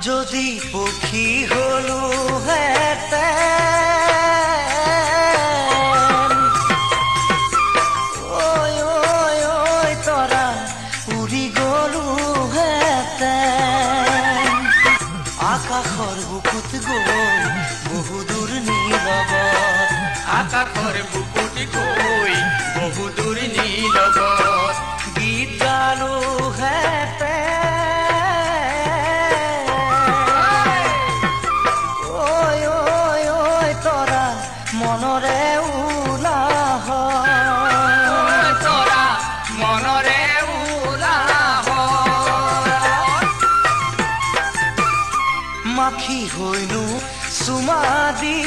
যদি পক্ষী হলো হেতেন, ওই ওই ওই তৰা উৰি গলো হেতেন। আকাশৰ বুকুত গৈ বহুদূৰ নীৰৱত, আকাশৰ বুকুত গৈ বহুদূৰ নীৰৱত গীত গালো হেতেন। ঐ ঐ ঐ তৰা মনৰে উলাহ, তৰা মনৰে উলাহ। মাখি হৈনো চুমা দি